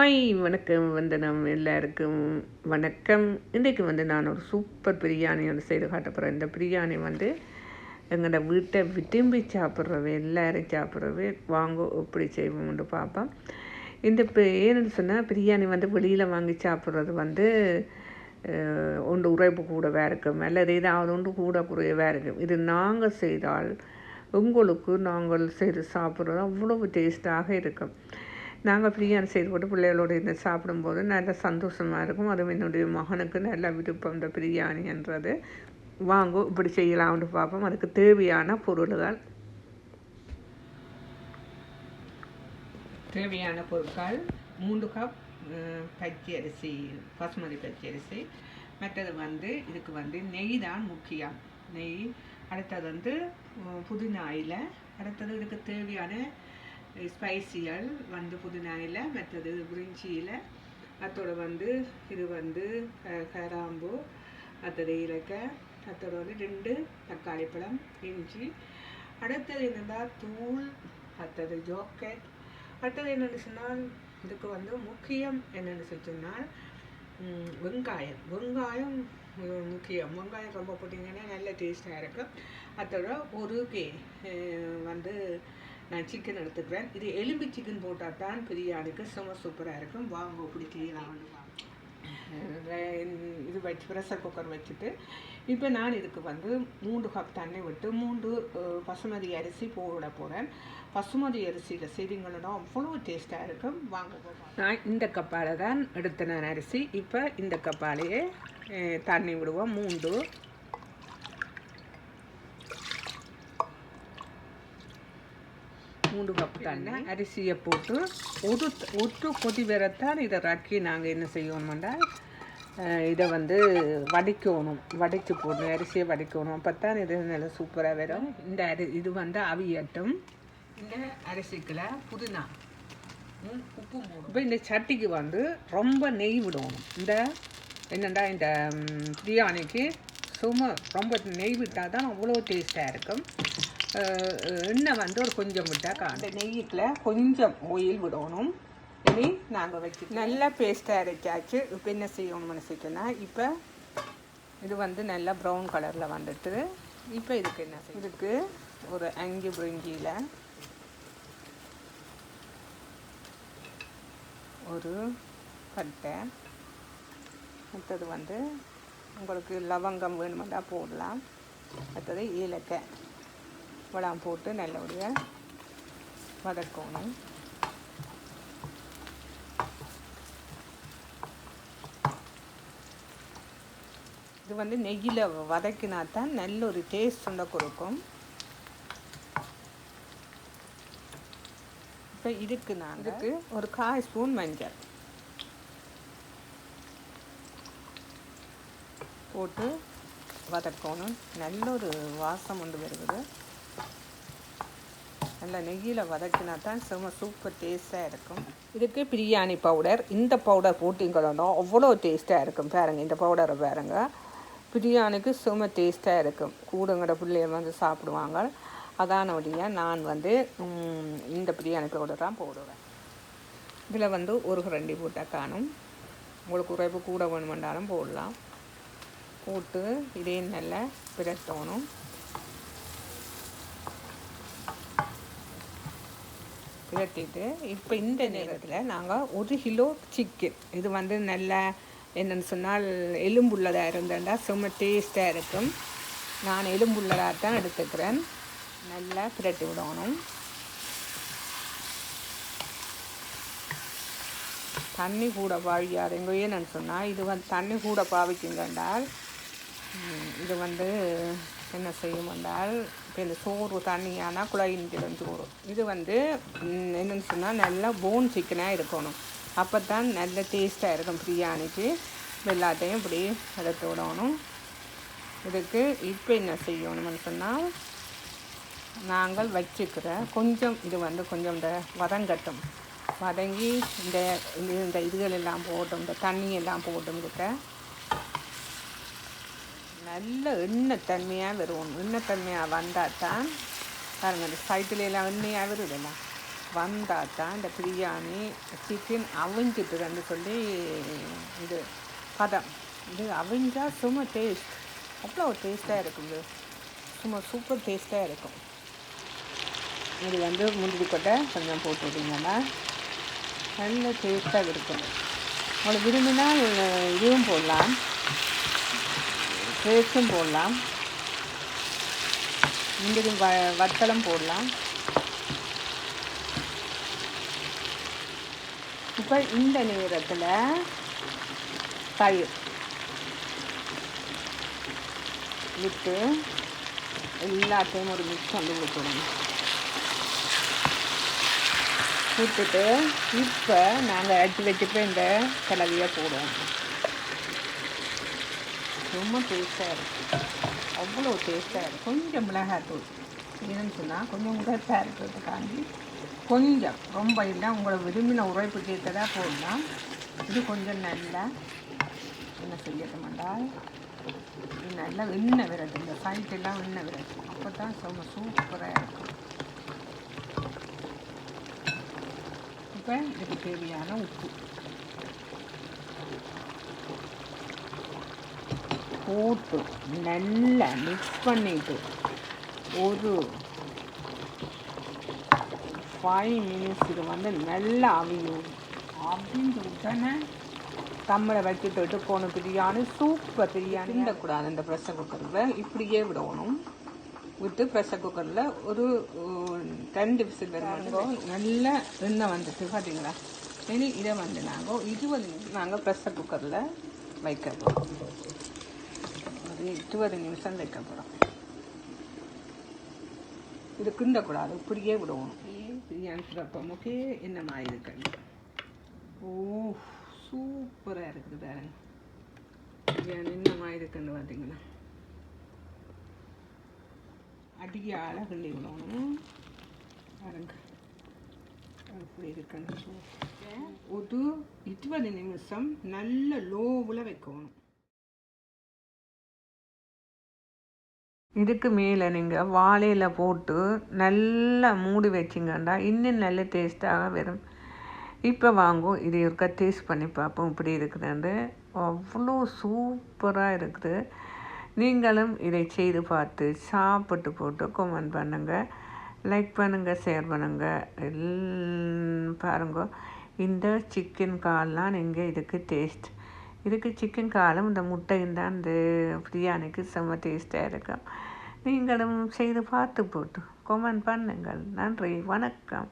Hi வணக்கம் நம்ம எல்லாருக்கும் வணக்கம். இன்றைக்கு நான் ஒரு சூப்பர் பிரியாணி செய்து காட்ட போகிறேன். இந்த பிரியாணி எங்களோட வீட்டை விரும்பி சாப்பிட்றவே எல்லோரும் சாப்பிட்றவே வாங்க எப்படி செய்வோம்னு பார்ப்போம். இந்த ஏன்னு சொன்னால் பிரியாணி வெளியில் வாங்கி சாப்பிட்றது ஒன்று உரைப்பு கூடவே இருக்கும், அல்லது ஏதாவது ஒன்று கூட குறையவே இருக்கும். இது நாங்கள் செய்தால் உங்களுக்கு நாங்கள் செய்து சாப்பிட்றது அவ்வளவு டேஸ்ட்டாக இருக்கும். நாங்கள் பிரியாணி செய்து போட்டு பிள்ளைகளோடு இருந்து சாப்பிடும்போது நல்ல சந்தோஷமாக இருக்கும். அதுவும் என்னுடைய மகனுக்கு நல்ல விருப்பம் இந்த பிரியாணின்றது. வாங்க இப்படி செய்யலாம்னு பார்ப்போம். அதுக்கு தேவையான பொருட்கள் தேவையான பொருட்கள் 3 கப் பச்சை அரிசி, பாசுமதி பச்சை அரிசி. மற்றது இதுக்கு நெய் தான் முக்கியம். நெய். அடுத்தது புதினா இலை. அடுத்தது இதுக்கு தேவையான ஸ்பைசிகள் புதினா இலை, மற்றது பிரிஞ்சி இலை, அதோட இது கராம்பு, மற்றது இலக்காய், அதோட 2 தக்காளி பழம், இஞ்சி. அடுத்தது என்னென்னா தூள், அடுத்தது ஜோக்கெட். அடுத்தது என்னென்னு சொன்னால் இதுக்கு முக்கியம் என்னென்னு சொன்னால் வெங்காயம். வெங்காயம் முக்கியம். வெங்காயம் ரொம்ப போட்டிங்கன்னா நல்ல டேஸ்ட்டாக இருக்கும். அதோட ஒரு நான் சிக்கன் எடுத்துக்கிறேன். இது எலும்பு சிக்கன் போட்டால் தான் பிரியாணிக்கு செம சூப்பராக இருக்கும். வாங்க இப்படி செய்யலாம். இது வச்சு ப்ரெஷர் குக்கர் வச்சுட்டு இப்போ நான் இதுக்கு 3 கப் தண்ணி விட்டு 3 பசுமதி அரிசி போட போகிறேன். பசுமதி அரிசியில் செய்திங்கன்னா அவ்வளோ டேஸ்ட்டாக இருக்கும். வாங்க. நான் இந்த கப்பால் தான் எடுத்த நான் அரிசி. இப்போ இந்த கப்பாலேயே தண்ணி விடுவோம். 3 கப் தண்ணி அரிசியை போட்டு ஒரு கொதி வரத்தான் இதை ரக்கி நாங்கள் என்ன செய்யணும்னா இதை வடிக்கணும். வடித்து போடணும், அரிசியை வடிக்கணும். அப்போ தான் இது நல்லா சூப்பராக வரும். இந்த இது அவியட்டும். இந்த அரிசிக்குள்ள புதினா, உப்பு போடும். இப்போ இந்த சட்டிக்கு ரொம்ப நெய் விடணும். என்னென்னா இந்த பிரியாணிக்கு ரொம்ப நெய் விட்டால் தான் அவ்வளோ டேஸ்ட்டாக இருக்கும். எண்ணெய் ஒரு கொஞ்சம் விட்டால் அந்த நெய்யுக்குள்ள கொஞ்சம் ஆயில் விடணும். இனி நாங்கள் வச்சு நல்லா பேஸ்ட்டாக அரைச்சாச்சு. இப்போ என்ன செய்யணும்னு நினச்சிட்டோன்னா இப்போ இது நல்லா ப்ரௌன் கலரில் வந்துட்டு இப்போ இதுக்கு என்ன இதுக்கு ஒரு 5 பிரிஞ்சியில் ஒரு பட்டை, மற்றது உங்களுக்கு லவங்கம் வேணுமெண்டா போடலாம். மற்றது ஏலக்காய் வளம் போட்டு நல்லபடியாக வதக்கணும். இது நெய்யில் வதக்கினா தான் நல்ல ஒரு டேஸ்ட் கொடுக்கும். இப்போ இதுக்கு ஒரு 1/4 ஸ்பூன் மஞ்சள் போட்டு வதக்கணும். நல்ல ஒரு வாசம் வருது. நல்லா நெய்யில் வதக்கினா தான் செம சூப்பர் டேஸ்ட்டாக இருக்கும். இதுக்கு பிரியாணி பவுடர். இந்த பவுடர் போட்டிங்களோ அவ்வளோ டேஸ்ட்டாக இருக்கும். பாருங்கள், இந்த பவுடரை பாருங்கள். பிரியாணிக்கு செம டேஸ்ட்டாக இருக்கும். கூடங்கட பிள்ளைகள் சாப்பிடுவாங்க. அதானபடியாக நான் இந்த பிரியாணி பவுடர் தான் போடுவேன். இதில் ஒரு கரண்டி போட்டால் காணும். உங்களுக்கு உரைப்பு கூட வேணுமென்றாலும் போடலாம். போட்டு இதே நல்லா பிரட்டணும். பிரட்டிட்டு இப்போ இந்த நேரத்தில் நாங்கள் 1 கிலோ சிக்கன், இது நல்லா என்னென்னு சொன்னால் எலும்புள்ளதாக இருந்தேன்டா செம்ம டேஸ்ட்டாக இருக்கும். நான் எலும்புள்ளதாக தான் எடுத்துக்கிறேன். நல்லா பிரட்டி விடணும். தண்ணி கூட பாவிக்காதுங்க. ஏன்னு சொன்னால் இது தண்ணி கூட பாவிக்குங்கண்டால் இது என்ன செய்யும் என்றால் இப்போ இந்த சோறு தண்ணியானால் குழாயின் சோறு. இது என்னென்னு சொன்னால் நல்லா போன் சிக்கனாக இருக்கணும். அப்போ தான் நல்ல டேஸ்ட்டாக இருக்கும் பிரியாணிக்கு. எல்லாத்தையும் இப்படி எடுத்து விடணும். இதுக்கு இப்போ என்ன செய்யணும்னு சொன்னால் நாங்கள் வச்சுக்கிற கொஞ்சம் இது கொஞ்சம் இந்த வதங்கட்டும். வதங்கி இந்த இதுகளெல்லாம் போட்டும், இந்த தண்ணியெல்லாம் போட்டும். இருக்க நல்ல எண்ணெய் தன்மையாக வரும். எண்ணெய் தன்மையாக வந்தால் தான் பாருங்கள், இந்த சைட்டில் எல்லாம் எண்ணெயாக வருதுல்ல, வந்தால் தான் இந்த பிரியாணி சிக்கன் அவிஞ்சிட்டுன்னு சொல்லி இது பதம். இது அவிஞ்சா சும்மா டேஸ்ட் அவ்வளோ டேஸ்ட்டாக இருக்குது, சும்மா சூப்பர் டேஸ்ட்டாக இருக்கும். இது வந்து முந்திரி கொட்டை கொஞ்சம் போட்டு விட்டிங்கன்னா நல்ல டேஸ்ட்டாக இருக்கும். உங்களுக்கு விரும்பினால் இதுவும் போடலாம், பேஸ்ட்டும் போடலாம், முந்திரி வத்தலும் போடலாம். இப்போ இந்த நேரத்தில் தயிர் விட்டு எல்லாத்தையும் ஒரு மிக்ஸ் பண்ணி விட்டுடணும். விட்டுட்டு இப்போ நாங்கள் அடித்து வச்சுட்டு இந்த கலவையை போடுவோம். ரொம்ப டேஸ்ட்டாக இருக்கும், அவ்வளோ டேஸ்ட்டாக இருக்கும். கொஞ்சம் மிளகாத்தூள் என்னன்னு சொன்னால் கொஞ்சம் உரைப்பாக இருக்கிறதுக்காண்டி கொஞ்சம், ரொம்ப இல்லை, உங்களை விரும்பின உரைப்பு கேட்டதாக போடலாம். இது கொஞ்சம் நல்லா என்ன செய்யட்டுமென்றால் நல்லா எண்ணெய் விரட்டு, இந்த சைட்டெல்லாம் எண்ணெய் விரட்டு, அப்போ தான் ரொம்ப சூப்பராக இருக்கும். இப்போ இதுக்கு தேவையான உப்பு போட்டு நல்லா மிக்ஸ் பண்ணிவிட்டு ஒரு 5 minutes இது வந்து நல்லா அவியும். அப்படின்னு உடனே கம்மலை வச்சுட்டு போன பிரியாணி சூப்பர் பிரியாணி. விடக்கூடாது, இந்த ப்ரெஷர் குக்கரில் இப்படியே விடணும். விட்டு ப்ரெஷர் குக்கரில் ஒரு 2 விசில் வரும்போது நல்லா எண்ணெய் வந்துட்டு பார்த்தீங்களா. இனி இதை வந்து நாங்கள் 20 நிமிஷம் நாங்கள் ப்ரெஷர் குக்கரில் வைக்க போகிறோம். ஒரு 20 நிமிஷம் வைக்க போகிறோம். இது கிண்டக்கூடாது, இப்படியே விடுவோம். பிரியாணி சிறப்பம் ஓகே என்ன மாதிரி இருக்குன்னு. ஓ சூப்பராக இருக்குது பாருங்க, பிரியாணி என்ன மாதிரி இருக்குன்னு பார்த்தீங்கன்னா. அடியால் கிண்டி விடணும் பாருங்க அப்படி இருக்குன்னு. ஒரு 20 நிமிஷம் நல்ல லோவில் வைக்கணும். இதுக்கு மேலே நீங்கள் வாழையில் போட்டு நல்லா மூடி வச்சிங்கன்னா இன்னும் நல்ல டேஸ்ட்டாக வரும். இப்போ வாங்கும் இது ஒருக்கா டேஸ்ட் பண்ணி பார்ப்போம் இப்படி இருக்குதுண்டு. அவ்வளோ சூப்பராக இருக்குது. நீங்களும் இதை செய்து பார்த்து சாப்பிட்டு போட்டு கமெண்ட் பண்ணுங்கள், லைக் பண்ணுங்கள், ஷேர் பண்ணுங்கள். பாருங்க இந்த சிக்கன் கால்லாம் நீங்கள் இதுக்கு டேஸ்ட், இதுக்கு சிக்கன் காலம் இந்த முட்டையும் தான் இந்த பிரியாணிக்கு செம்ம டேஸ்ட்டாக இருக்கும். நீங்களும் செய்து பார்த்து போட்டு கமெண்ட் பண்ணுங்கள். நன்றி, வணக்கம்.